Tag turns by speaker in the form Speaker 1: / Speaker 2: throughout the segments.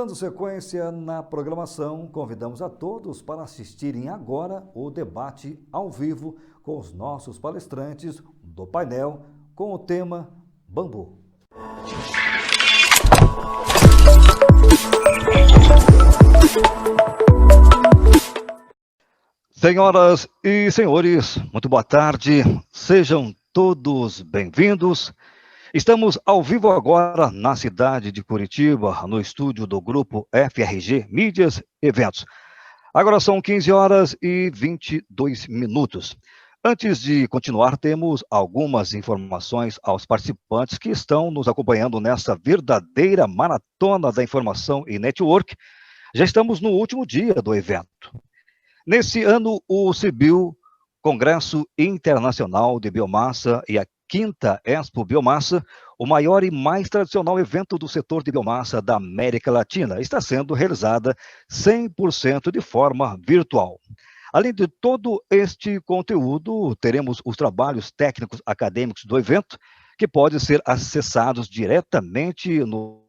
Speaker 1: Dando sequência na programação, convidamos a todos para assistirem agora o debate ao vivo com os nossos palestrantes do painel com o tema Bambu. Senhoras e senhores, muito boa tarde, sejam todos bem-vindos. Estamos ao vivo agora na cidade de Curitiba, no estúdio do grupo FRG Mídias Eventos. Agora são 15 horas e 22 minutos. Antes de continuar, temos algumas informações aos participantes que estão nos acompanhando nessa verdadeira maratona da informação e network. Já estamos no último dia do evento. Nesse ano, o CBio, Congresso Internacional de Biomassa, e a 5ª Expo Biomassa, o maior e mais tradicional evento do setor de biomassa da América Latina, está sendo realizada 100% de forma virtual. Além de todo este conteúdo, teremos os trabalhos técnicos acadêmicos do evento, que podem ser acessados diretamente no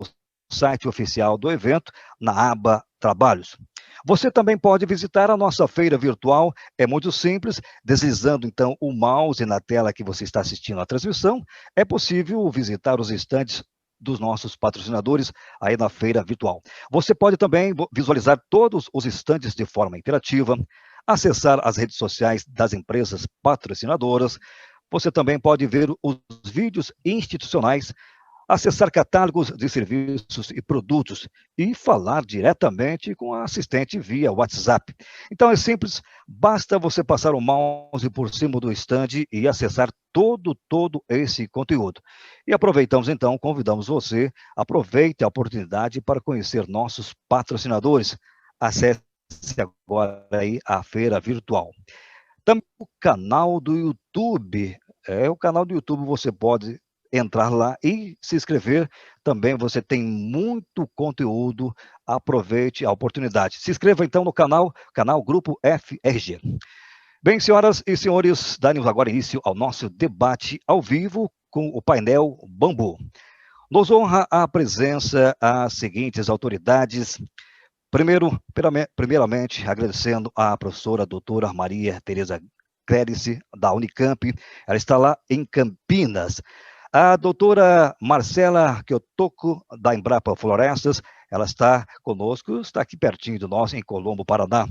Speaker 1: site oficial do evento, na aba Trabalhos. Você também pode visitar a nossa feira virtual, é muito simples, deslizando então o mouse na tela que você está assistindo à transmissão, é possível visitar os estandes dos nossos patrocinadores aí na feira virtual. Você pode também visualizar todos os estandes de forma interativa, acessar as redes sociais das empresas patrocinadoras, você também pode ver os vídeos institucionais, acessar catálogos de serviços e produtos e falar diretamente com a assistente via WhatsApp. Então é simples, basta você passar o mouse por cima do stand e acessar todo esse conteúdo. E aproveitamos então, convidamos você, aproveite a oportunidade para conhecer nossos patrocinadores. Acesse agora aí a feira virtual. Também o canal do YouTube. O canal do YouTube você pode entrar lá e se inscrever. Também você tem muito conteúdo, aproveite a oportunidade. Se inscreva então no canal Grupo FRG. Bem, senhoras e senhores, damos agora início ao nosso debate ao vivo com o painel Bambu. Nos honra a presença às seguintes autoridades. Primeiramente, agradecendo à professora doutora Maria Tereza Clérice, da Unicamp, ela está lá em Campinas. A doutora Marcela Kiyotoko, da Embrapa Florestas, ela está conosco, está aqui pertinho de nós, em Colombo, Paraná.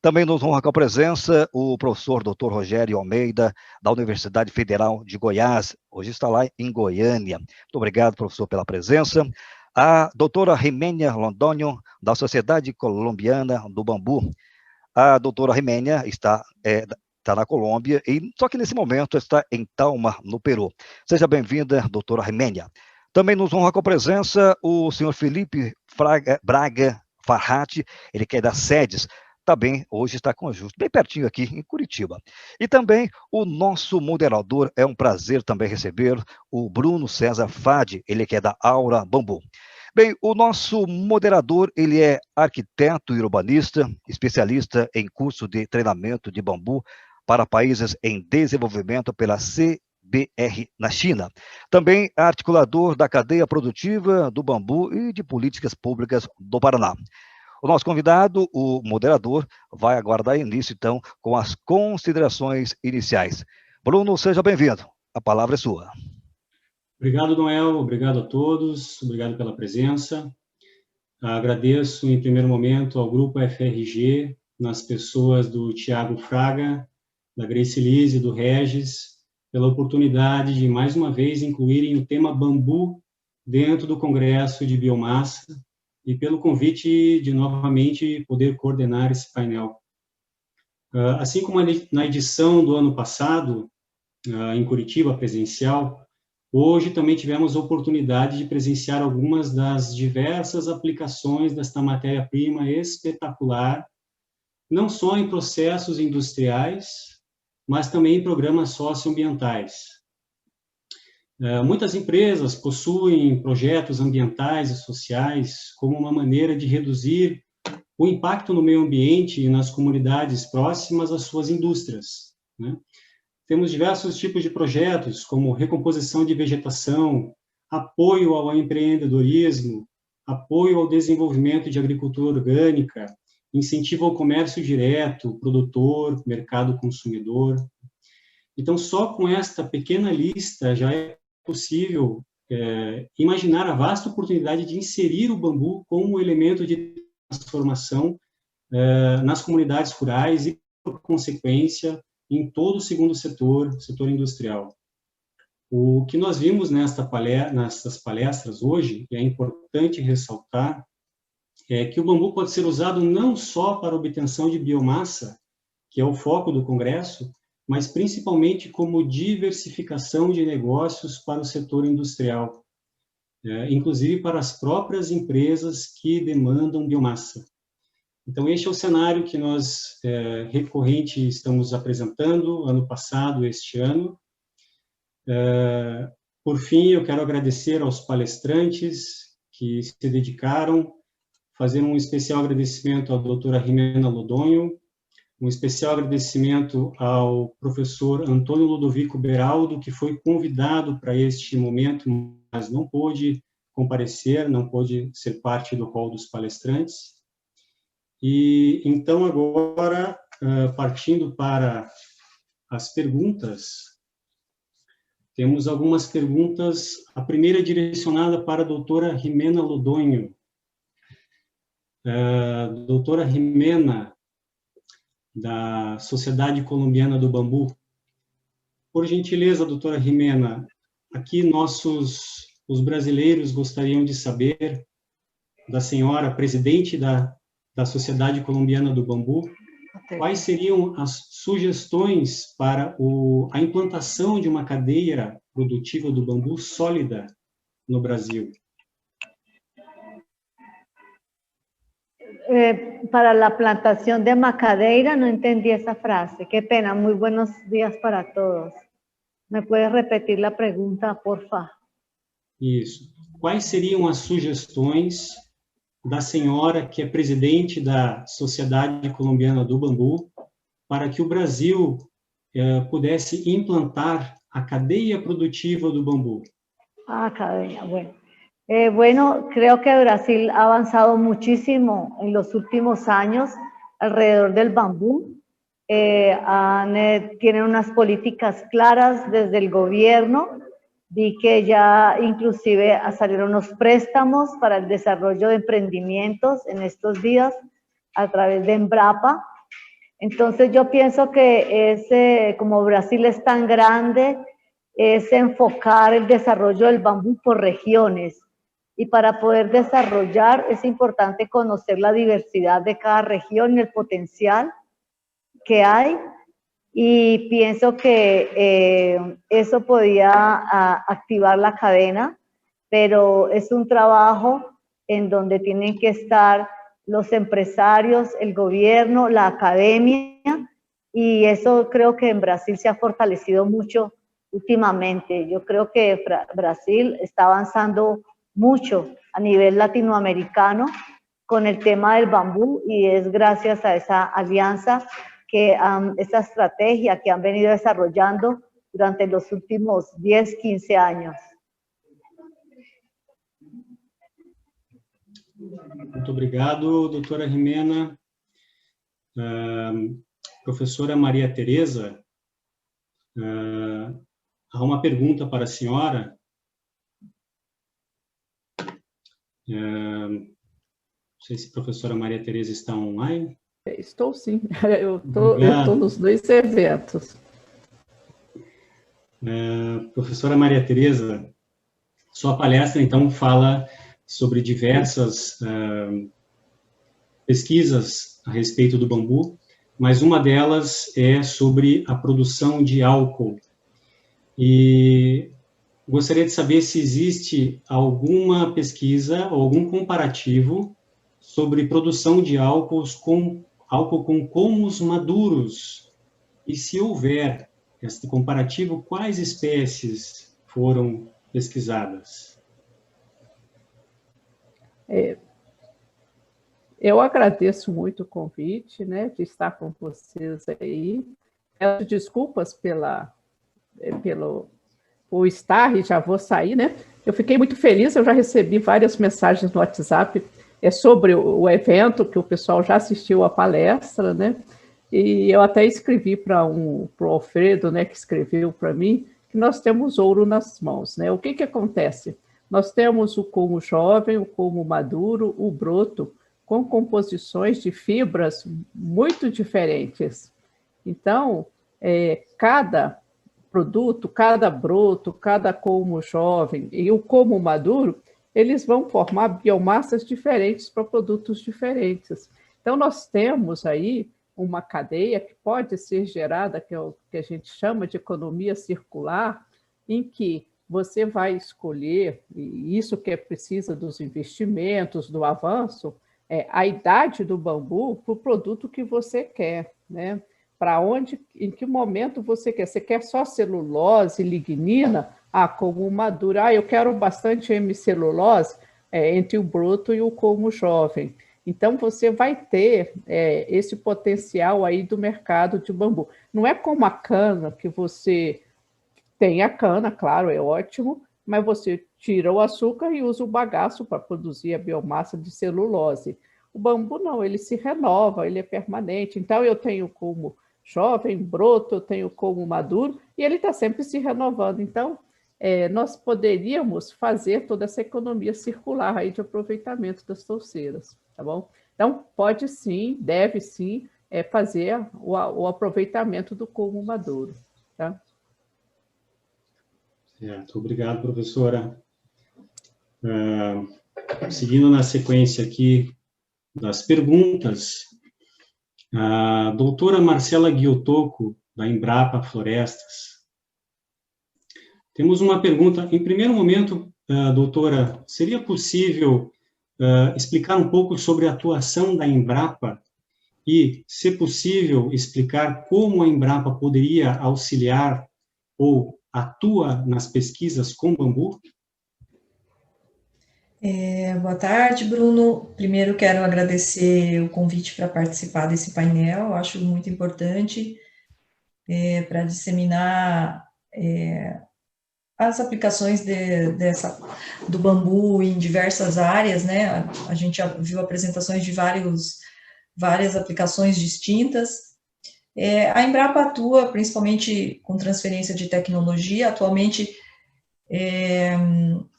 Speaker 1: Também nos honra com a presença o professor doutor Rogério Almeida, da Universidade Federal de Goiás, hoje está lá em Goiânia. Muito obrigado, professor, pela presença. A doutora Rimênia Londônio, da Sociedade Colombiana do Bambu. A doutora Rimênia está na Colômbia, só que nesse momento está em Talma, no Peru. Seja bem-vinda, doutora Rimênia. Também nos honra com a presença o senhor Felipe Braga Farhat, ele que é da SEDES, também hoje está com a Justo, bem pertinho aqui em Curitiba. E também o nosso moderador, é um prazer também receber o Bruno César Fadi, ele que é da Aura Bambu. Bem, o nosso moderador, ele é arquiteto e urbanista, especialista em curso de treinamento de bambu para países em desenvolvimento pela CBR na China. Também é articulador da cadeia produtiva do bambu e de políticas públicas do Paraná. O nosso convidado, o moderador, vai aguardar início, então, com as considerações iniciais. Bruno, seja bem-vindo. A palavra é sua.
Speaker 2: Obrigado, Noel. Obrigado a todos. Obrigado pela presença. Agradeço, em primeiro momento, ao Grupo FRG, nas pessoas do Tiago Fraga, da Grace Lise, do Regis, pela oportunidade de, mais uma vez, incluírem o tema bambu dentro do Congresso de Biomassa e pelo convite de, novamente, poder coordenar esse painel. Assim como na edição do ano passado, em Curitiba, presencial, hoje também tivemos a oportunidade de presenciar algumas das diversas aplicações desta matéria-prima espetacular, não só em processos industriais, mas também em programas socioambientais. Muitas empresas possuem projetos ambientais e sociais como uma maneira de reduzir o impacto no meio ambiente e nas comunidades próximas às suas indústrias, né? Temos diversos tipos de projetos, como recomposição de vegetação, apoio ao empreendedorismo, apoio ao desenvolvimento de agricultura orgânica, incentivo ao comércio direto, produtor, mercado consumidor. Então, só com esta pequena lista já é possível imaginar a vasta oportunidade de inserir o bambu como elemento de transformação nas comunidades rurais e, por consequência, em todo o segundo setor industrial. O que nós vimos nessas palestras hoje, e é importante ressaltar, é que o bambu pode ser usado não só para obtenção de biomassa, que é o foco do Congresso, mas principalmente como diversificação de negócios para o setor industrial, inclusive para as próprias empresas que demandam biomassa. Então, este é o cenário que nós, recorrente, estamos apresentando, ano passado, este ano. Por fim, eu quero agradecer aos palestrantes que se dedicaram, fazer um especial agradecimento à doutora Jimena Lodonho, um especial agradecimento ao professor Antônio Ludovico Beraldo, que foi convidado para este momento, mas não pôde comparecer, não pôde ser parte do hall dos palestrantes. E então, agora, partindo para as perguntas, temos algumas perguntas. A primeira é direcionada para a doutora Jimena Lodonho. Doutora Jimena, da Sociedade Colombiana do Bambu. Por gentileza, doutora Jimena, aqui os brasileiros gostariam de saber da senhora, presidente da Sociedade Colombiana do Bambu, quais seriam as sugestões para a implantação de uma cadeia produtiva do bambu sólida no Brasil?
Speaker 3: Para la plantación de macadeira, no entendí esa frase. Qué pena, muy buenos días para todos. ¿Me puedes repetir la pregunta, porfa?
Speaker 2: Isso. Quais seriam as sugestões da senhora, que é presidente da Sociedade Colombiana do Bambu, para que o Brasil pudesse implantar a cadeia produtiva do bambu?
Speaker 3: Cadeia, bueno. Bueno, creo que Brasil ha avanzado muchísimo en los últimos años alrededor del bambú. Tienen unas políticas claras desde el gobierno. Vi que ya inclusive salieron unos préstamos para el desarrollo de emprendimientos en estos días a través de Embrapa. Entonces yo pienso que como Brasil es tan grande, es enfocar el desarrollo del bambú por regiones. Y para poder desarrollar es importante conocer la diversidad de cada región y el potencial que hay. Y pienso que eso podía activar la cadena, pero es un trabajo en donde tienen que estar los empresarios, el gobierno, la academia, y eso creo que en Brasil se ha fortalecido mucho últimamente. Yo creo que Brasil está avanzando mucho a nivel latinoamericano con el tema del bambú, y es gracias a esa alianza, esa estrategia que han venido desarrollando durante los últimos 10, 15 años.
Speaker 2: Muito obrigado, doutora Jimena. Professora Maria Tereza, há uma pergunta para a senhora. Não sei se a professora Maria Tereza está online.
Speaker 4: Estou sim, eu estou nos dois eventos.
Speaker 2: Professora Maria Tereza, sua palestra, então, fala sobre diversas pesquisas a respeito do bambu, mas uma delas é sobre a produção de álcool. E gostaria de saber se existe alguma pesquisa ou algum comparativo sobre produção de álcool com colmos maduros. E se houver esse comparativo, quais espécies foram pesquisadas?
Speaker 4: Eu agradeço muito o convite, né, de estar com vocês aí. Peço desculpas pelo o estar e já vou sair, né? Eu fiquei muito feliz, eu já recebi várias mensagens no WhatsApp sobre o evento, que o pessoal já assistiu à palestra, né? E eu até escrevi para o Alfredo, né, que escreveu para mim, que nós temos ouro nas mãos, né? O que acontece? Nós temos o colmo jovem, o colmo maduro, o broto, com composições de fibras muito diferentes. Então, cada produto, cada broto, cada colmo jovem e o colmo maduro, eles vão formar biomassas diferentes para produtos diferentes. Então, nós temos aí uma cadeia que pode ser gerada, que é o que a gente chama de economia circular, em que você vai escolher, e isso que precisa dos investimentos, do avanço, a idade do bambu para o produto que você quer, né? Para onde, em que momento você quer? Você quer só celulose, lignina? Como madura. Eu quero bastante hemicelulose entre o broto e o colmo jovem. Então, você vai ter esse potencial aí do mercado de bambu. Não é como a cana, que você tem a cana, claro, é ótimo, mas você tira o açúcar e usa o bagaço para produzir a biomassa de celulose. O bambu não, ele se renova, ele é permanente. Então, eu tenho como jovem, broto, eu tenho como maduro, e ele está sempre se renovando. Então, nós poderíamos fazer toda essa economia circular aí de aproveitamento das touceiras, tá bom? Então, pode sim, deve sim, fazer o aproveitamento do colmo maduro, tá?
Speaker 2: Certo, obrigado, professora. Seguindo na sequência aqui das perguntas, a doutora Marcela Guiotoco, da Embrapa Florestas. Temos uma pergunta. Em primeiro momento, doutora, seria possível explicar um pouco sobre a atuação da Embrapa e, se possível, explicar como a Embrapa poderia auxiliar ou atua nas pesquisas com bambu?
Speaker 5: Boa tarde, Bruno. Primeiro, quero agradecer o convite para participar desse painel. Eu acho muito importante para disseminar as aplicações do bambu em diversas áreas, né? A gente já viu apresentações de várias aplicações distintas. A Embrapa atua principalmente com transferência de tecnologia. Atualmente,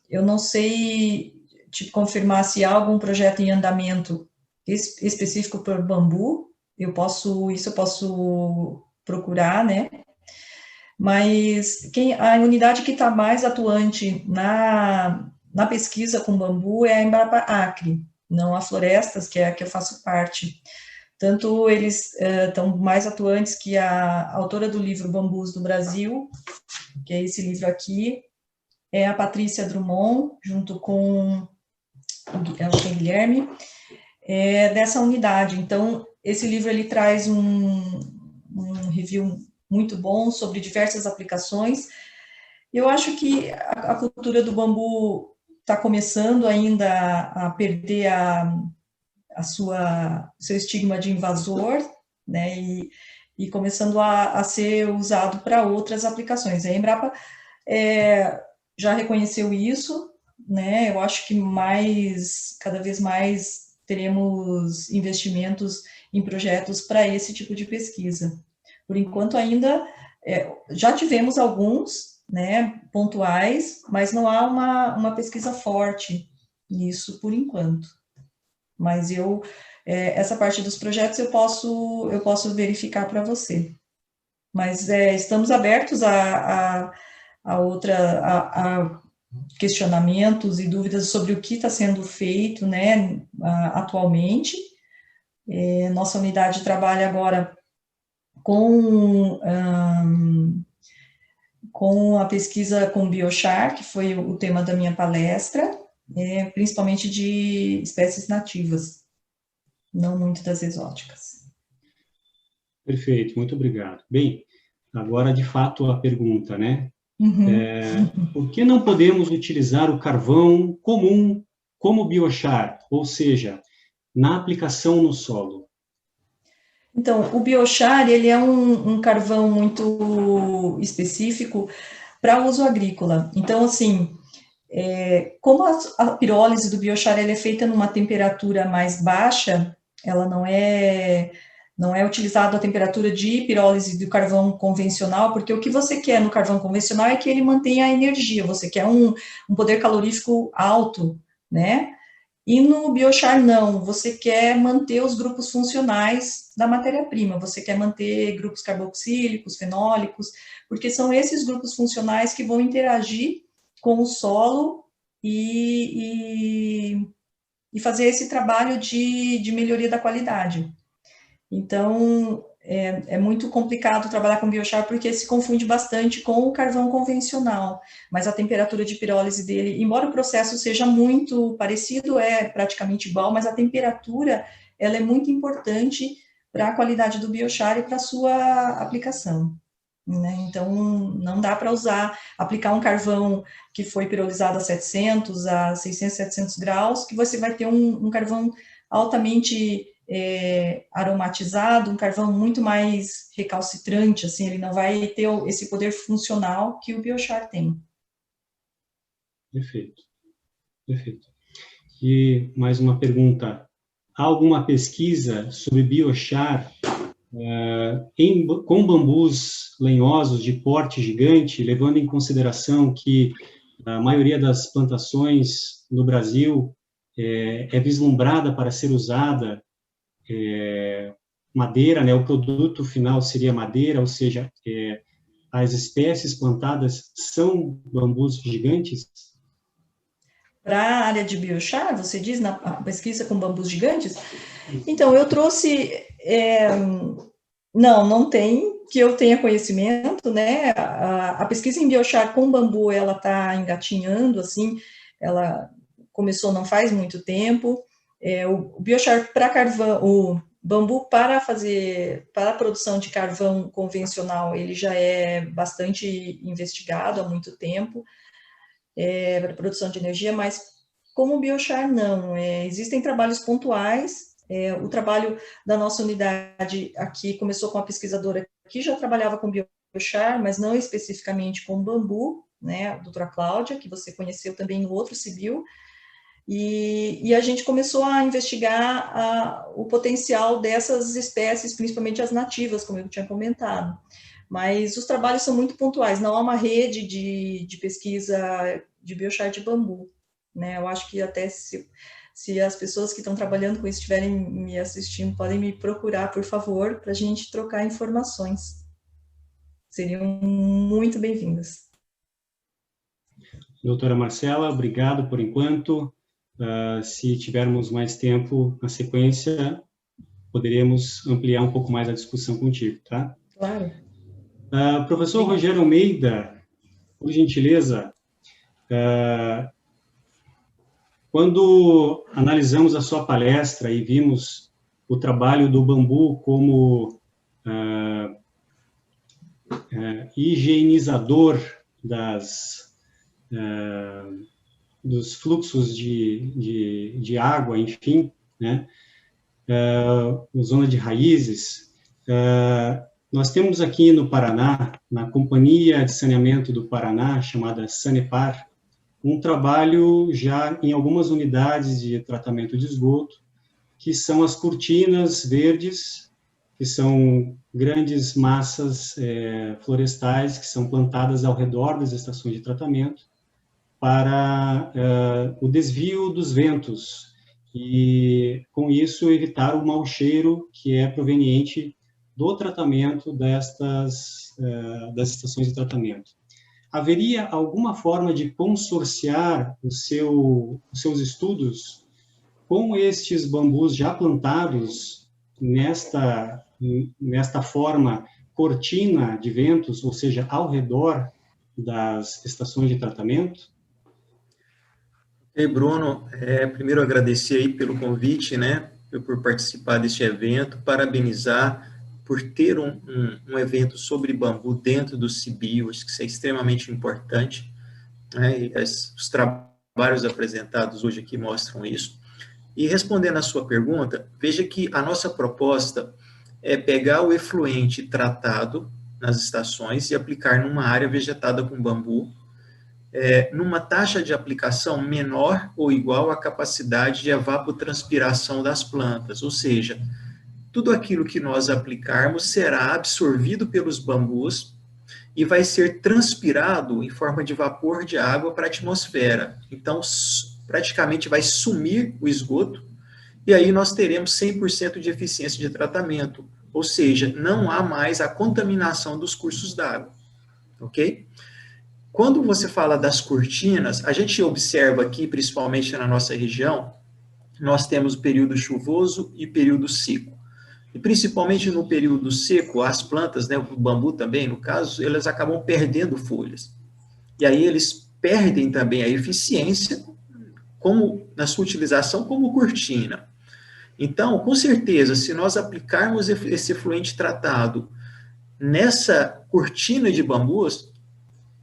Speaker 5: eu não sei te confirmar se há algum projeto em andamento específico para bambu. Eu posso procurar, né? Mas a unidade que está mais atuante na pesquisa com bambu é a Embrapa Acre, não a Florestas, que é a que eu faço parte. Tanto eles estão mais atuantes que a autora do livro Bambus do Brasil, que é esse livro aqui, é a Patrícia Drummond, junto com o Guilherme, dessa unidade. Então, esse livro ele traz um review muito bom sobre diversas aplicações. Eu acho que a cultura do bambu está começando ainda a perder seu estigma de invasor, né, e começando a ser usado para outras aplicações. A Embrapa já reconheceu isso, né? Eu acho que cada vez mais teremos investimentos em projetos para esse tipo de pesquisa. Por enquanto, ainda já tivemos alguns, né, pontuais, mas não há uma pesquisa forte nisso por enquanto. Mas essa parte dos projetos eu posso verificar para você. Mas estamos abertos a questionamentos e dúvidas sobre o que está sendo feito, né, atualmente. Nossa unidade trabalha agora com a pesquisa com biochar, que foi o tema da minha palestra, principalmente de espécies nativas, não muito das exóticas.
Speaker 2: Perfeito, muito obrigado. Bem, agora, de fato, a pergunta, né? Por que não podemos utilizar o carvão comum como biochar, ou seja, na aplicação no solo?
Speaker 5: Então, o biochar, ele é um carvão muito específico para uso agrícola. Então, assim, como a pirólise do biochar ela é feita numa temperatura mais baixa, ela não é utilizada a temperatura de pirólise do carvão convencional, porque o que você quer no carvão convencional é que ele mantenha a energia, você quer um poder calorífico alto, né? E no biochar não, você quer manter os grupos funcionais da matéria-prima, você quer manter grupos carboxílicos, fenólicos, porque são esses grupos funcionais que vão interagir com o solo e fazer esse trabalho de melhoria da qualidade. Então, é muito complicado trabalhar com biochar porque se confunde bastante com o carvão convencional, mas a temperatura de pirólise dele, embora o processo seja muito parecido, é praticamente igual, mas a temperatura, ela é muito importante para a qualidade do biochar e para a sua aplicação, né? Então, não dá para aplicar um carvão que foi pirolizado a 700, a 600, 700 graus, que você vai ter um carvão altamente aromatizado, um carvão muito mais recalcitrante, assim, ele não vai ter esse poder funcional que o biochar tem.
Speaker 2: Perfeito, perfeito. E mais uma pergunta, há alguma pesquisa sobre biochar com bambus lenhosos de porte gigante, levando em consideração que a maioria das plantações no Brasil é vislumbrada para ser usada madeira, né? O produto final seria madeira, ou seja, as espécies plantadas são bambus gigantes?
Speaker 5: Para a área de biochar, você diz, na pesquisa com bambus gigantes? Então, eu trouxe... não tem, que eu tenha conhecimento, né? A pesquisa em biochar com bambu, ela está engatinhando, assim, ela começou não faz muito tempo. O biochar para carvão, o bambu para a produção de carvão convencional, ele já é bastante investigado há muito tempo, para a produção de energia, mas como o biochar não. Existem trabalhos pontuais. O trabalho da nossa unidade aqui começou com a pesquisadora que já trabalhava com biochar, mas não especificamente com bambu, né, a doutora Cláudia, que você conheceu também no outro CBio, e a gente começou a investigar o potencial dessas espécies, principalmente as nativas, como eu tinha comentado. Mas os trabalhos são muito pontuais, não há uma rede de pesquisa de biochar de bambu, né? Eu acho que até se as pessoas que estão trabalhando com isso estiverem me assistindo, podem me procurar, por favor, para a gente trocar informações. Seriam muito bem-vindas.
Speaker 2: Doutora Marcela, obrigado por enquanto. Se tivermos mais tempo na sequência, poderemos ampliar um pouco mais a discussão contigo, tá?
Speaker 5: Claro.
Speaker 2: Professor Rogério Almeida, por gentileza, quando analisamos a sua palestra e vimos o trabalho do bambu como higienizador dos fluxos de água, enfim, né, zona de raízes, nós temos aqui no Paraná, na Companhia de Saneamento do Paraná, chamada Sanepar, um trabalho já em algumas unidades de tratamento de esgoto, que são as cortinas verdes, que são grandes massas florestais que são plantadas ao redor das estações de tratamento para o desvio dos ventos e, com isso, evitar o mau cheiro que é proveniente do tratamento das estações de tratamento. Haveria alguma forma de consorciar os seus estudos com estes bambus já plantados nesta forma cortina de ventos, ou seja, ao redor das estações de tratamento?
Speaker 6: Ei, Bruno, primeiro agradecer aí pelo convite, né, por participar deste evento, parabenizar por ter um evento sobre bambu dentro do CBio, acho que isso é extremamente importante, né, e os trabalhos apresentados hoje aqui mostram isso. E respondendo à sua pergunta, veja que a nossa proposta é pegar o efluente tratado nas estações e aplicar numa área vegetada com bambu, numa taxa de aplicação menor ou igual à capacidade de evapotranspiração das plantas, ou seja, tudo aquilo que nós aplicarmos será absorvido pelos bambus e vai ser transpirado em forma de vapor de água para a atmosfera. Então, praticamente vai sumir o esgoto, e aí nós teremos 100% de eficiência de tratamento, ou seja, não há mais a contaminação dos cursos d'água, ok? Quando você fala das cortinas, a gente observa aqui, principalmente na nossa região, nós temos o período chuvoso e período seco. E principalmente no período seco, as plantas, né, o bambu também, no caso, elas acabam perdendo folhas. E aí eles perdem também a eficiência como na sua utilização como cortina. Então, com certeza, se nós aplicarmos esse efluente tratado nessa cortina de bambus,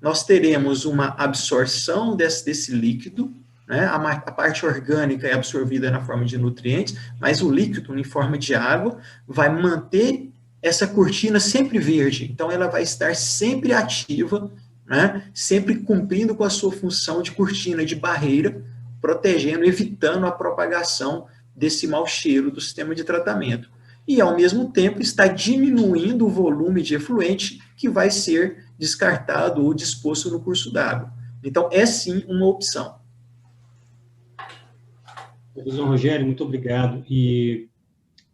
Speaker 6: nós teremos uma absorção desse líquido, né? A parte orgânica é absorvida na forma de nutrientes, mas o líquido, em forma de água, vai manter essa cortina sempre verde. Então, ela vai estar sempre ativa, né? Sempre cumprindo com a sua função de cortina, de barreira, protegendo, evitando a propagação desse mau cheiro do sistema de tratamento. E, ao mesmo tempo, está diminuindo o volume de efluente que vai ser descartado ou disposto no curso d'água. Então, é sim uma opção.
Speaker 2: Professor Rogério, muito obrigado. E,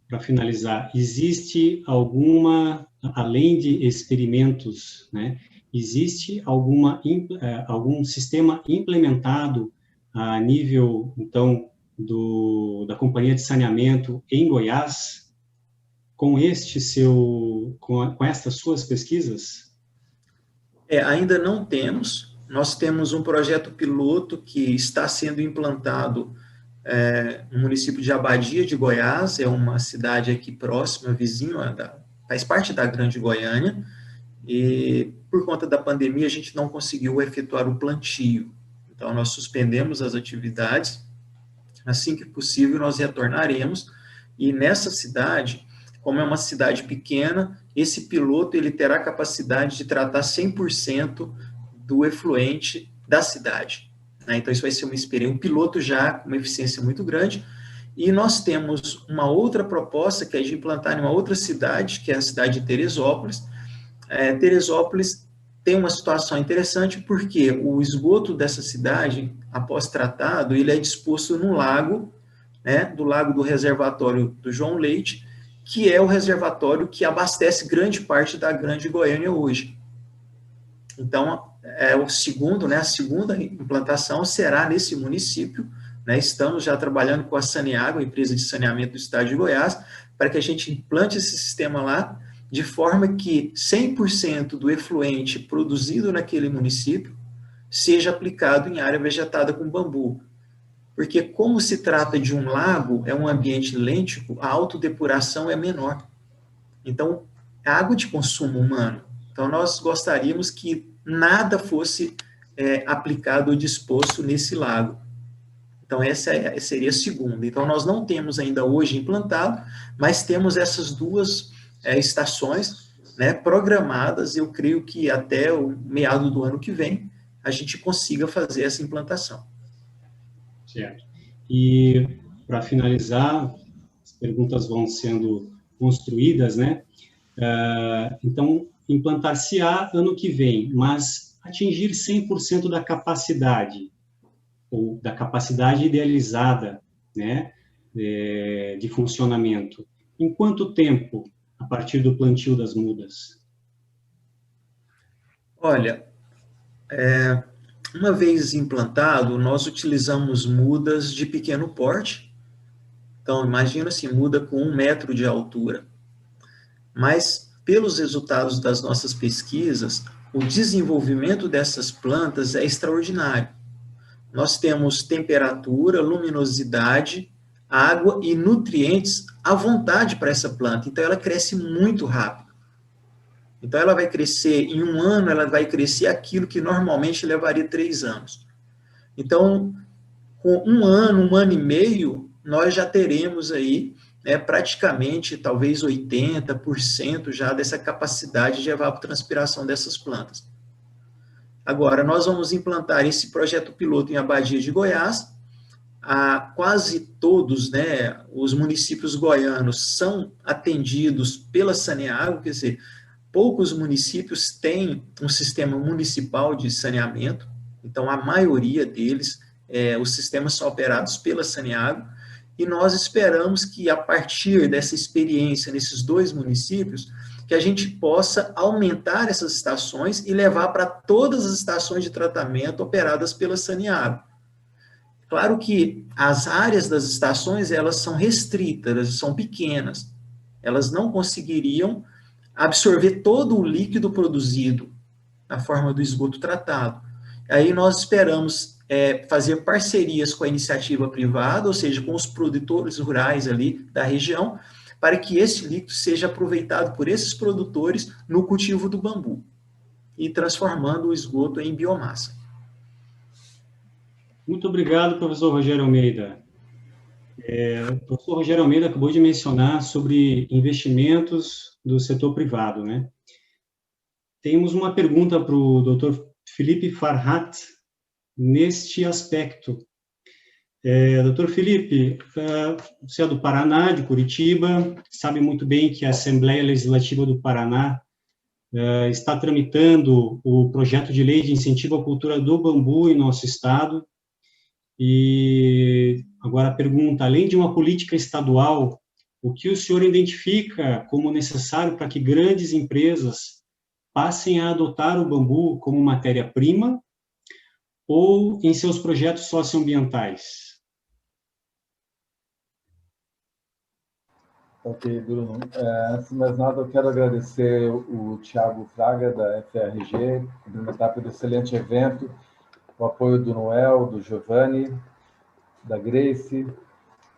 Speaker 2: para finalizar, existe alguma, além de experimentos, né, existe algum sistema implementado a nível, então, da Companhia de Saneamento em Goiás, com estas suas pesquisas?
Speaker 6: Ainda não temos. Nós temos um projeto piloto que está sendo implantado no município de Abadia de Goiás, é uma cidade aqui próxima, vizinho, faz parte da Grande Goiânia, e por conta da pandemia a gente não conseguiu efetuar o plantio. Então nós suspendemos as atividades. Assim que possível, nós retornaremos, e nessa cidade, como é uma cidade pequena, esse piloto ele terá capacidade de tratar 100% do efluente da cidade, né? Então, isso vai ser um piloto já com uma eficiência muito grande, e nós temos uma outra proposta, que é de implantar em uma outra cidade, que é a cidade de Teresópolis. Teresópolis tem uma situação interessante, porque o esgoto dessa cidade, após tratado, ele é disposto no lago, né, do lago do reservatório do João Leite, que é o reservatório que abastece grande parte da Grande Goiânia hoje. Então, a segunda implantação será nesse município, né? Estamos já trabalhando com a Saneágua, a empresa de saneamento do estado de Goiás, para que a gente implante esse sistema lá, de forma que 100% do efluente produzido naquele município seja aplicado em área vegetada com bambu. Porque como se trata de um lago, é um ambiente lêntico, a autodepuração é menor. Então, é água de consumo humano. Então, nós gostaríamos que nada fosse aplicado ou disposto nesse lago. Então, essa seria a segunda. Então, nós não temos ainda hoje implantado, mas temos essas duas estações, né, programadas. Eu creio que até o meado do ano que vem a gente consiga fazer essa implantação.
Speaker 2: Certo. E, para finalizar, as perguntas vão sendo construídas, né? Então, implantar-se-á ano que vem, mas atingir 100% da capacidade, ou da capacidade idealizada, né, de funcionamento. Em quanto tempo, a partir do plantio das mudas?
Speaker 6: Olha, uma vez implantado, nós utilizamos mudas de pequeno porte. Então, imagina assim, muda com 1 metro de altura. Mas, pelos resultados das nossas pesquisas, o desenvolvimento dessas plantas é extraordinário. Nós temos temperatura, luminosidade, água e nutrientes à vontade para essa planta. Então, ela cresce muito rápido. Então, ela vai crescer, em 1 ano, ela vai crescer aquilo que normalmente levaria 3 anos. Então, com 1 ano e meio, nós já teremos aí praticamente, talvez 80% já dessa capacidade de evapotranspiração dessas plantas. Agora, nós vamos implantar esse projeto piloto em Abadia de Goiás. Quase todos, né, os municípios goianos são atendidos pela Saneago, quer dizer, poucos municípios têm um sistema municipal de saneamento, então a maioria deles, os sistemas são operados pela Saneago, e nós esperamos que a partir dessa experiência nesses 2 municípios, que a gente possa aumentar essas estações e levar para todas as estações de tratamento operadas pela Saneago. Claro que as áreas das estações, elas são restritas, elas são pequenas, elas não conseguiriam absorver todo o líquido produzido na forma do esgoto tratado. Aí nós esperamos fazer parcerias com a iniciativa privada, ou seja, com os produtores rurais ali da região, para que esse líquido seja aproveitado por esses produtores no cultivo do bambu e transformando o esgoto em biomassa.
Speaker 2: Muito obrigado, professor Rogério Almeida. O professor Rogério Almeida acabou de mencionar sobre investimentos do setor privado, né? Temos uma pergunta para o Dr. Felipe Farhat neste aspecto. Dr. Felipe, você é do Paraná, de Curitiba, sabe muito bem que a Assembleia Legislativa do Paraná está tramitando o projeto de lei de incentivo à cultura do bambu em nosso estado. E agora a pergunta, além de uma política estadual, o que o senhor identifica como necessário para que grandes empresas passem a adotar o bambu como matéria-prima ou em seus projetos socioambientais?
Speaker 7: Ok, Bruno. Antes de mais nada, eu quero agradecer o Thiago Fraga, da FRG, cumprimentar pelo excelente evento, o apoio do Noel, do Giovanni, da Grace,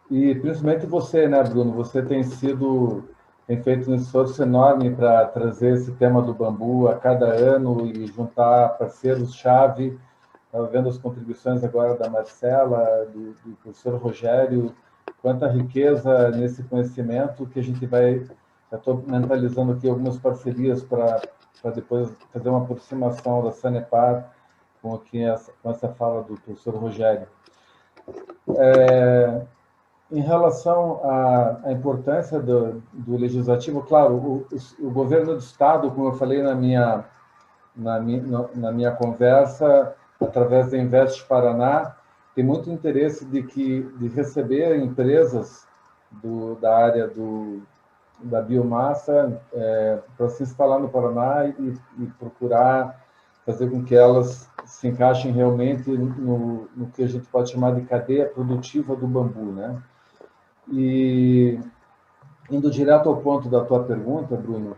Speaker 7: e principalmente você, né, Bruno? Você tem feito um esforço enorme para trazer esse tema do bambu a cada ano e juntar parceiros-chave. Estava vendo as contribuições agora da Marcela, do professor Rogério, quanta riqueza nesse conhecimento que a gente vai... Já estou mentalizando aqui algumas parcerias para depois fazer uma aproximação da Sanepar com essa fala do professor Rogério. Em relação à importância do legislativo, claro, o governo do Estado, como eu falei na minha conversa, através da Invest Paraná, tem muito interesse de receber empresas da área da biomassa para se instalar no Paraná e procurar fazer com que elas se encaixem realmente no que a gente pode chamar de cadeia produtiva do bambu, né? E, indo direto ao ponto da tua pergunta, Bruno,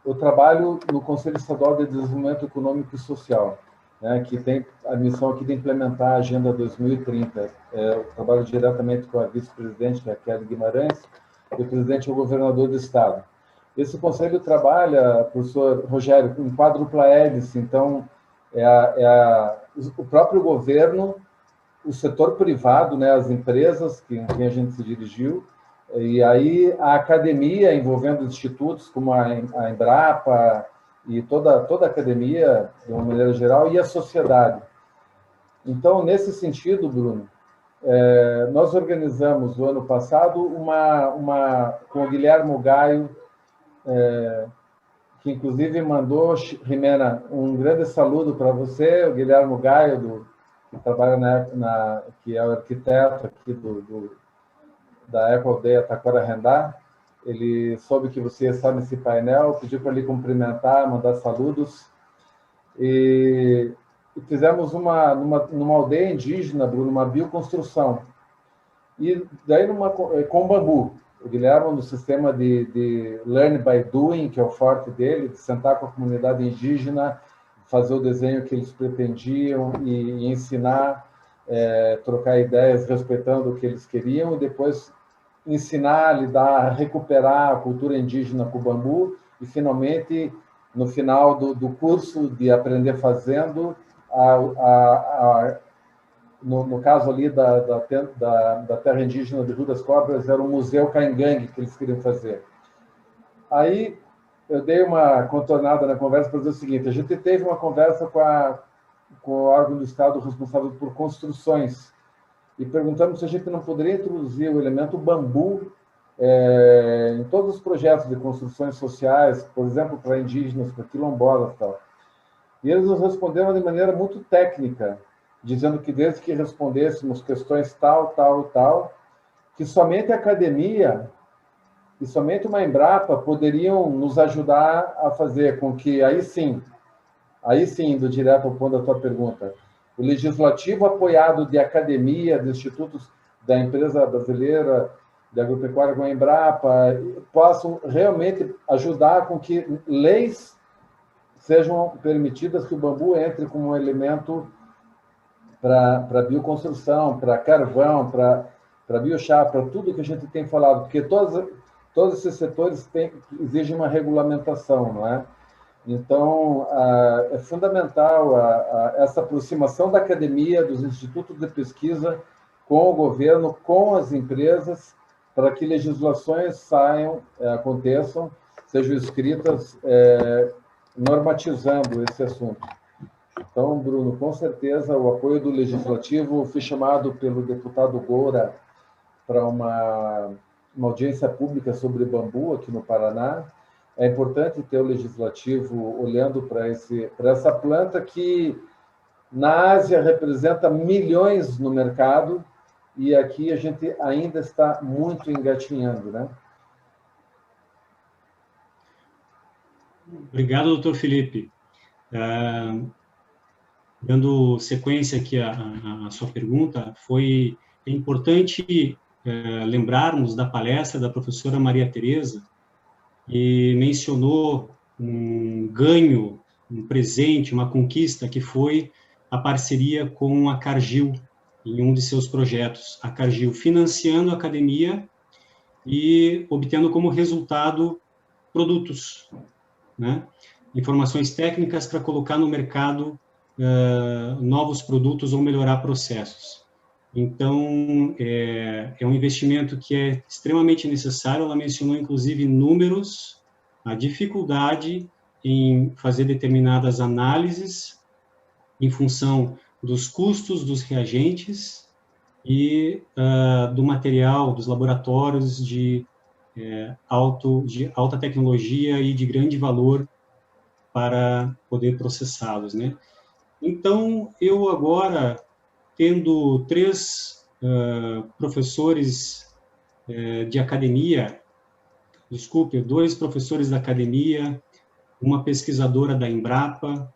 Speaker 7: eu trabalho no Conselho Estadual de Desenvolvimento Econômico e Social, né, que tem a missão aqui de implementar a Agenda 2030. Eu trabalho diretamente com a vice-presidente, que é a Kelly Guimarães, e o presidente é o governador do Estado. Esse conselho trabalha, professor Rogério, em quádrupla hélice, então, o próprio governo, o setor privado, né, as empresas em quem a gente se dirigiu, e aí a academia, envolvendo institutos como a Embrapa e toda a academia, de uma maneira geral, e a sociedade. Então, nesse sentido, Bruno, nós organizamos, no ano passado, com o Guilherme Gaio, que inclusive mandou, Jimena, um grande saludo para você, o Guilherme Gaio, que trabalha que é o arquiteto aqui da Ecoaldeia Taquara Rendá. Ele soube que você está nesse painel, pediu para lhe cumprimentar, mandar saludos. E fizemos numa aldeia indígena, Bruno, uma bioconstrução. E daí com bambu. O Guilherme, no sistema de Learn by Doing, que é o forte dele, de sentar com a comunidade indígena, fazer o desenho que eles pretendiam e ensinar, trocar ideias respeitando o que eles queriam, e depois ensinar, lidar, recuperar a cultura indígena com o bambu, e finalmente, no final do curso de Aprender Fazendo, no caso ali da terra indígena de Rio das Cobras, era um museu Caingangue que eles queriam fazer. Aí eu dei uma contornada na conversa para dizer o seguinte: a gente teve uma conversa com o órgão do Estado responsável por construções e perguntamos se a gente não poderia introduzir o elemento bambu em todos os projetos de construções sociais, por exemplo, para indígenas, para quilombolas e tal. E eles nos responderam de maneira muito técnica, dizendo que desde que respondêssemos questões tal, que somente a academia e somente uma Embrapa poderiam nos ajudar a fazer com que, aí sim, indo direto ao ponto da tua pergunta, o legislativo apoiado de academia, de institutos da empresa brasileira de agropecuária com a Embrapa, possam realmente ajudar com que leis sejam permitidas, que o bambu entre como um elemento para bioconstrução, para carvão, para biochar, para tudo que a gente tem falado, porque todos esses setores exigem uma regulamentação, não é? Então, é fundamental essa aproximação da academia, dos institutos de pesquisa com o governo, com as empresas, para que legislações aconteçam, sejam escritas, normatizando esse assunto. Então, Bruno, com certeza, o apoio do Legislativo, fui chamado pelo deputado Goura para uma audiência pública sobre bambu aqui no Paraná. É importante ter o Legislativo olhando para essa planta que, na Ásia, representa milhões no mercado, e aqui a gente ainda está muito engatinhando, né?
Speaker 2: Obrigado, doutor Felipe. Dando sequência aqui à sua pergunta, é importante lembrarmos da palestra da professora Maria Tereza, que mencionou um ganho, um presente, uma conquista, que foi a parceria com a Cargill, em um de seus projetos. A Cargill financiando a academia e obtendo como resultado produtos, né? Informações técnicas para colocar no mercado novos produtos ou melhorar processos. Então, é um investimento que é extremamente necessário. Ela mencionou, inclusive, números, a dificuldade em fazer determinadas análises em função dos custos dos reagentes e do material, dos laboratórios de alta tecnologia e de grande valor para poder processá-los, né? Então, eu agora, tendo 3 professores de academia, 2 professores da academia, uma pesquisadora da Embrapa,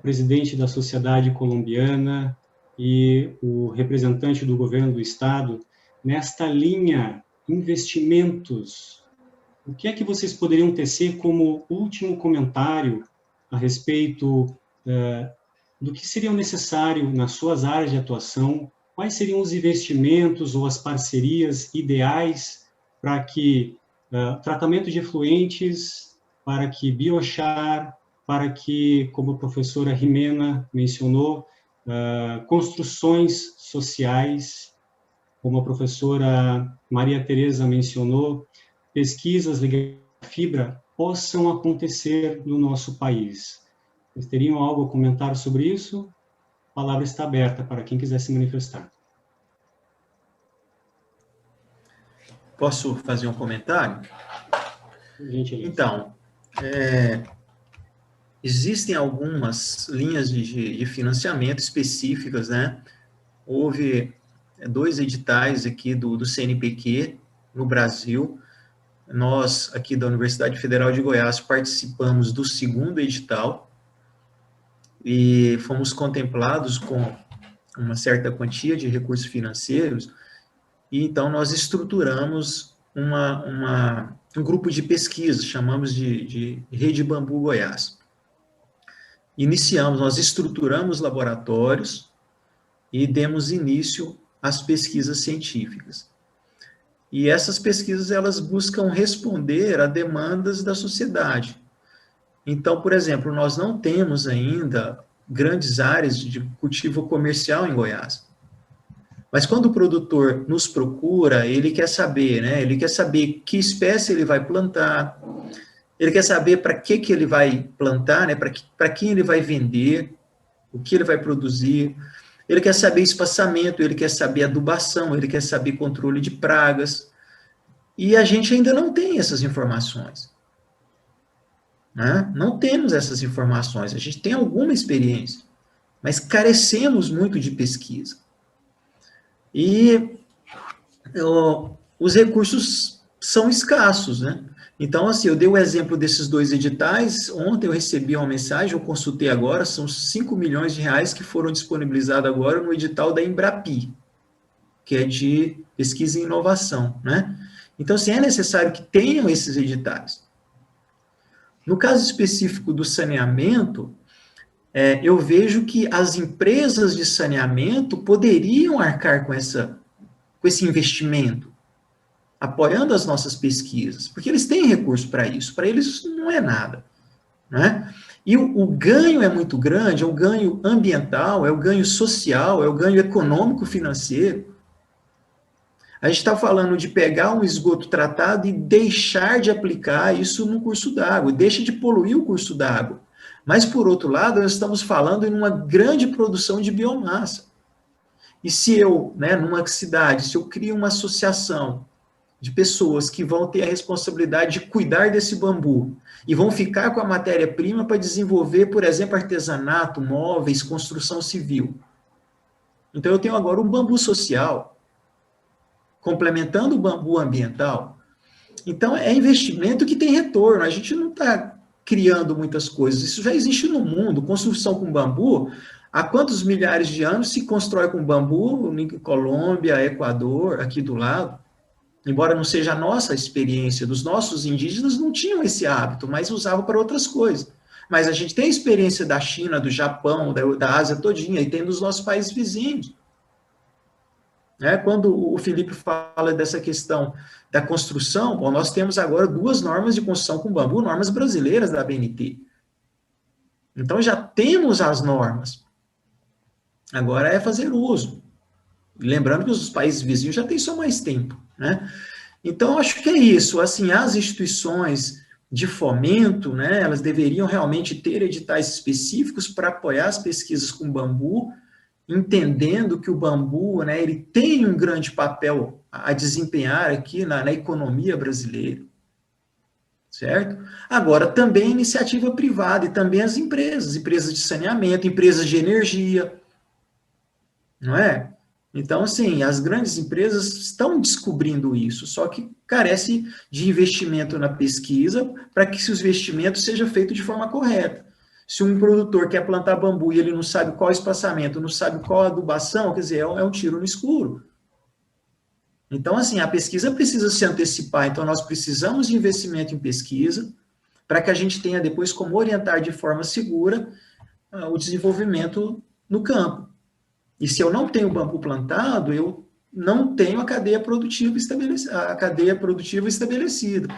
Speaker 2: presidente da Sociedade Colombiana e o representante do governo do Estado, nesta linha investimentos, o que é que vocês poderiam tecer como último comentário a respeito do que seria necessário nas suas áreas de atuação? Quais seriam os investimentos ou as parcerias ideais para que tratamento de efluentes, para que biochar, para que, como a professora Jimena mencionou, construções sociais, como a professora Maria Tereza mencionou, pesquisas ligadas à fibra possam acontecer no nosso país? Vocês teriam algo a comentar sobre isso? A palavra está aberta para quem quiser se manifestar.
Speaker 6: Posso fazer um comentário?
Speaker 2: Gentileza.
Speaker 6: Então, existem algumas linhas de financiamento específicas, né? Houve 2 editais aqui do CNPq no Brasil. Nós, aqui da Universidade Federal de Goiás, participamos do 2º edital e fomos contemplados com uma certa quantia de recursos financeiros, e então nós estruturamos um grupo de pesquisa, chamamos de Rede Bambu Goiás. Nós estruturamos laboratórios e demos início às pesquisas científicas. E essas pesquisas, elas buscam responder a demandas da sociedade. Então, por exemplo, nós não temos ainda grandes áreas de cultivo comercial em Goiás. Mas quando o produtor nos procura, ele quer saber, né? Ele quer saber que espécie ele vai plantar, ele quer saber para que ele vai plantar, né? Para quem ele vai vender, o que ele vai produzir. Ele quer saber espaçamento, ele quer saber adubação, ele quer saber controle de pragas. E a gente ainda não tem essas informações. Né? Não temos essas informações. A gente tem alguma experiência, mas carecemos muito de pesquisa. E os recursos são escassos, né? Então, assim, eu dei o exemplo desses 2 editais. Ontem eu recebi uma mensagem, eu consultei agora, são 5 milhões de reais que foram disponibilizados agora no edital da Embrapi, que é de pesquisa e inovação, né? Então, assim, é necessário que tenham esses editais. No caso específico do saneamento, eu vejo que as empresas de saneamento poderiam arcar com esse investimento, apoiando as nossas pesquisas, porque eles têm recurso para isso, para eles isso não é nada, né? E o ganho é muito grande, é o ganho ambiental, é o ganho social, é o ganho econômico financeiro. A gente está falando de pegar um esgoto tratado e deixar de aplicar isso no curso d'água, deixa de poluir o curso d'água. Mas, por outro lado, nós estamos falando em uma grande produção de biomassa. E se eu, né, numa cidade, se eu crio uma associação de pessoas que vão ter a responsabilidade de cuidar desse bambu e vão ficar com a matéria-prima para desenvolver, por exemplo, artesanato, móveis, construção civil. Então, eu tenho agora um bambu social, complementando o bambu ambiental. Então, é investimento que tem retorno. A gente não está criando muitas coisas. Isso já existe no mundo. Construção com bambu, há quantos milhares de anos se constrói com bambu em Colômbia, Equador, aqui do lado? Embora não seja a nossa experiência, dos nossos indígenas não tinham esse hábito, mas usavam para outras coisas. Mas a gente tem a experiência da China, do Japão, da Ásia todinha, e tem dos nossos países vizinhos. Quando o Felipe fala dessa questão da construção, bom, nós temos agora 2 normas de construção com bambu, normas brasileiras da ABNT. Então, já temos as normas. Agora é fazer uso. Lembrando que os países vizinhos já têm só mais tempo, né? Então, acho que é isso. Assim, as instituições de fomento, né, elas deveriam realmente ter editais específicos para apoiar as pesquisas com bambu, entendendo que o bambu, né, ele tem um grande papel a desempenhar aqui na economia brasileira, certo? Agora, também a iniciativa privada e também as empresas de saneamento, empresas de energia, não é? Então, assim, as grandes empresas estão descobrindo isso, só que carece de investimento na pesquisa para que esse investimento seja feito de forma correta. Se um produtor quer plantar bambu e ele não sabe qual espaçamento, não sabe qual adubação, quer dizer, é um tiro no escuro. Então, assim, a pesquisa precisa se antecipar, então nós precisamos de investimento em pesquisa para que a gente tenha depois como orientar de forma segura o desenvolvimento no campo. E se eu não tenho bambu plantado, eu não tenho a cadeia produtiva estabelecida.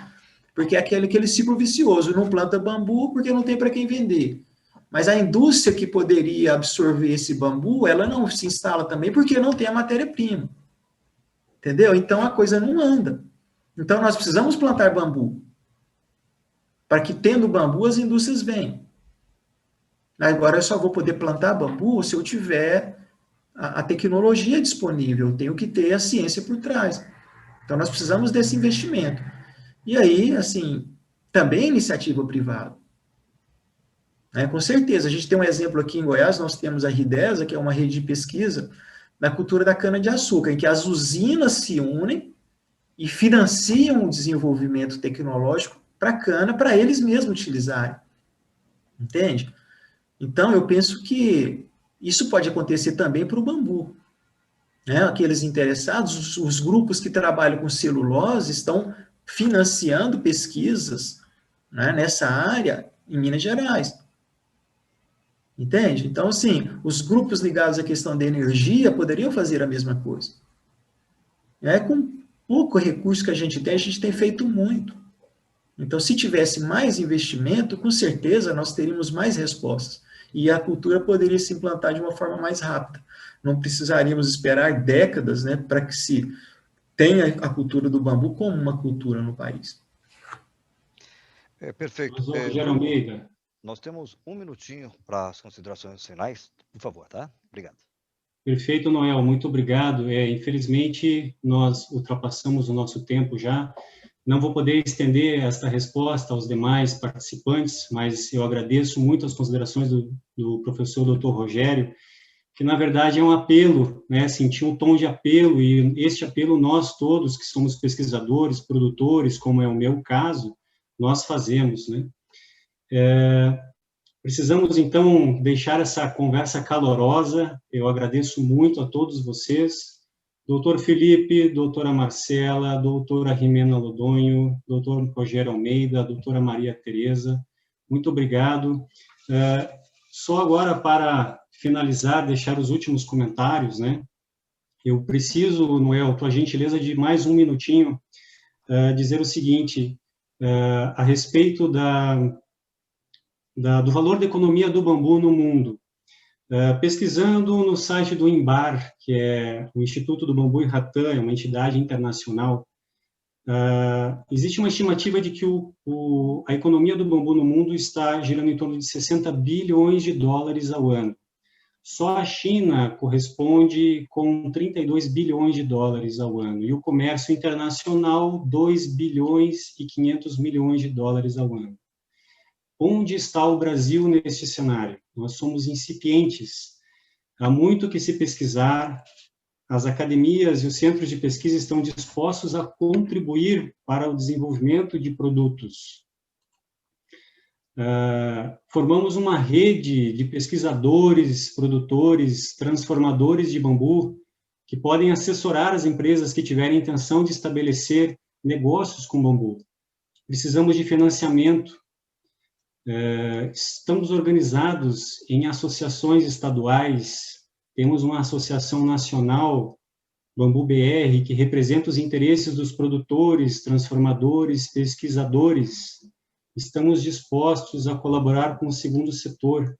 Speaker 6: Porque é aquele ciclo vicioso, não planta bambu porque não tem para quem vender. Mas a indústria que poderia absorver esse bambu, ela não se instala também porque não tem a matéria-prima. Entendeu? Então a coisa não anda. Então nós precisamos plantar bambu. Para que tendo bambu as indústrias venham. Agora eu só vou poder plantar bambu se eu tiver a tecnologia disponível, eu tenho que ter a ciência por trás. Então nós precisamos desse investimento. E aí, assim, também iniciativa privada. Com certeza, a gente tem um exemplo aqui em Goiás, nós temos a RIDESA, que é uma rede de pesquisa na cultura da cana-de-açúcar, em que as usinas se unem e financiam o desenvolvimento tecnológico para a cana, para eles mesmos utilizarem. Entende? Então, eu penso que isso pode acontecer também para o bambu. Aqueles interessados, os grupos que trabalham com celulose estão financiando pesquisas, né, nessa área em Minas Gerais. Entende? Então, assim, os grupos ligados à questão da energia poderiam fazer a mesma coisa. Com pouco recurso que a gente tem feito muito. Então, se tivesse mais investimento, com certeza nós teríamos mais respostas. e a cultura poderia se implantar de uma forma mais rápida. Não precisaríamos esperar décadas, né, para que se tenha a cultura do bambu como uma cultura no país.
Speaker 1: Perfeito.
Speaker 2: Rogério Almeida.
Speaker 1: Nós temos um minutinho para as considerações finais, por favor, tá? Obrigado.
Speaker 2: Perfeito, Noel, muito obrigado. Infelizmente, nós ultrapassamos o nosso tempo já. Não vou poder estender esta resposta aos demais participantes, mas eu agradeço muito as considerações do professor Dr. Rogério, que, na verdade, é um apelo, né? Sentir um tom de apelo, e este apelo nós todos, que somos pesquisadores, produtores, como é o meu caso, nós fazemos, né? Precisamos, então, deixar essa conversa calorosa. Eu agradeço muito a todos vocês, doutor Felipe, doutora Marcela, doutora Rimena Lodonho, doutor Rogério Almeida, doutora Maria Tereza, muito obrigado. Só agora, para finalizar, deixar os últimos comentários, né? Eu preciso, Noel, tua gentileza de mais um minutinho, dizer o seguinte, a respeito do valor da economia do bambu no mundo. Pesquisando no site do INBAR, que é o Instituto do Bambu e Ratã, é uma entidade internacional, existe uma estimativa de que a economia do bambu no mundo está girando em torno de 60 bilhões de dólares ao ano. Só a China corresponde com 32 bilhões de dólares ao ano, e o comércio internacional, 2 bilhões e 500 milhões de dólares ao ano. Onde está o Brasil neste cenário? Nós somos incipientes. Há muito que se pesquisar. As academias e os centros de pesquisa estão dispostos a contribuir para o desenvolvimento de produtos. Formamos uma rede de pesquisadores, produtores, transformadores de bambu, que podem assessorar as empresas que tiverem intenção de estabelecer negócios com bambu. Precisamos de financiamento. Estamos organizados em associações estaduais, temos uma associação nacional, Bambu BR, que representa os interesses dos produtores, transformadores, pesquisadores. Estamos dispostos a colaborar com o segundo setor.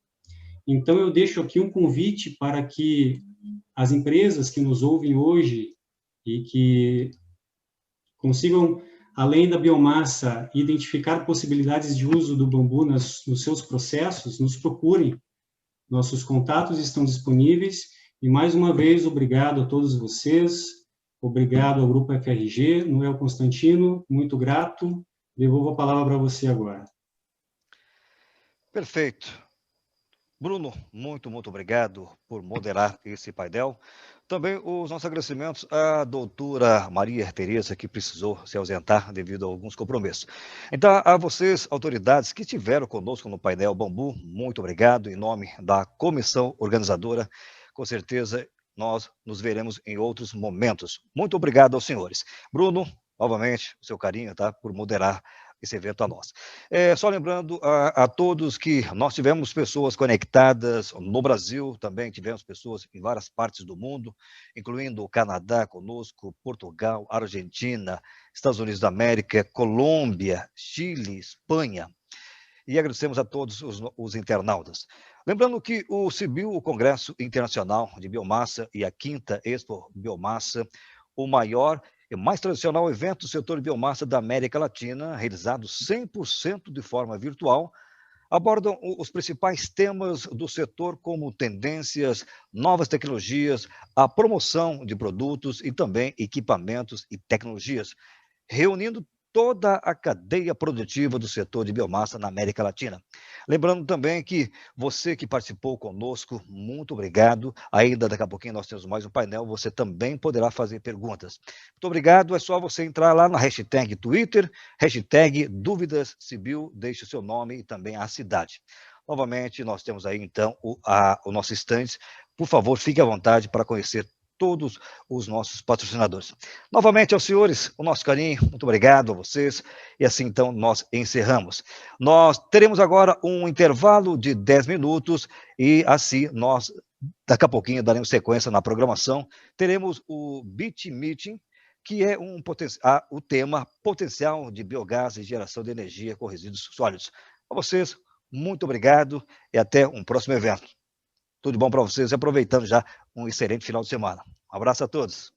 Speaker 2: Então, eu deixo aqui um convite para que as empresas que nos ouvem hoje e que consigam, além da biomassa, identificar possibilidades de uso do bambu nos seus processos, nos procurem. Nossos contatos estão disponíveis. E, mais uma vez, obrigado a todos vocês. Obrigado ao Grupo FRG. Noel Constantino, muito grato. Devolvo a palavra para você agora.
Speaker 1: Perfeito. Bruno, muito obrigado por moderar esse painel. Também os nossos agradecimentos à doutora Maria Tereza, que precisou se ausentar devido a alguns compromissos. Então, a vocês, autoridades que estiveram conosco no painel Bambu, muito obrigado. Em nome da comissão organizadora, com certeza nós nos veremos em outros momentos. Muito obrigado aos senhores. Bruno, novamente, o seu carinho, tá, por moderar esse evento a nós. Só lembrando a todos que nós tivemos pessoas conectadas no Brasil, também tivemos pessoas em várias partes do mundo, incluindo o Canadá conosco, Portugal, Argentina, Estados Unidos da América, Colômbia, Chile, Espanha. E agradecemos a todos os internautas. Lembrando que o CIBio, o Congresso Internacional de Biomassa, e a 5ª Expo Biomassa, o maior e mais tradicional evento do setor de biomassa da América Latina, realizado 100% de forma virtual, abordam os principais temas do setor, como tendências, novas tecnologias, a promoção de produtos e também equipamentos e tecnologias, reunindo toda a cadeia produtiva do setor de biomassa na América Latina. Lembrando também que você que participou conosco, muito obrigado. Ainda daqui a pouquinho nós temos mais um painel, você também poderá fazer perguntas. Muito obrigado, é só você entrar lá na hashtag Twitter, hashtag Dúvidas Cibil, deixe o seu nome e também a cidade. Novamente, nós temos aí então o nosso stand. Por favor, fique à vontade para conhecer todos os nossos patrocinadores. Novamente aos senhores, o nosso carinho, muito obrigado a vocês, e assim então nós encerramos. Nós teremos agora um intervalo de 10 minutos, e assim nós, daqui a pouquinho, daremos sequência na programação, teremos o Beat Meeting, que é o tema potencial de biogás e geração de energia com resíduos sólidos. A vocês, Muito obrigado e até um próximo evento. Tudo de bom para vocês e aproveitando já um excelente final de semana. Um abraço a todos.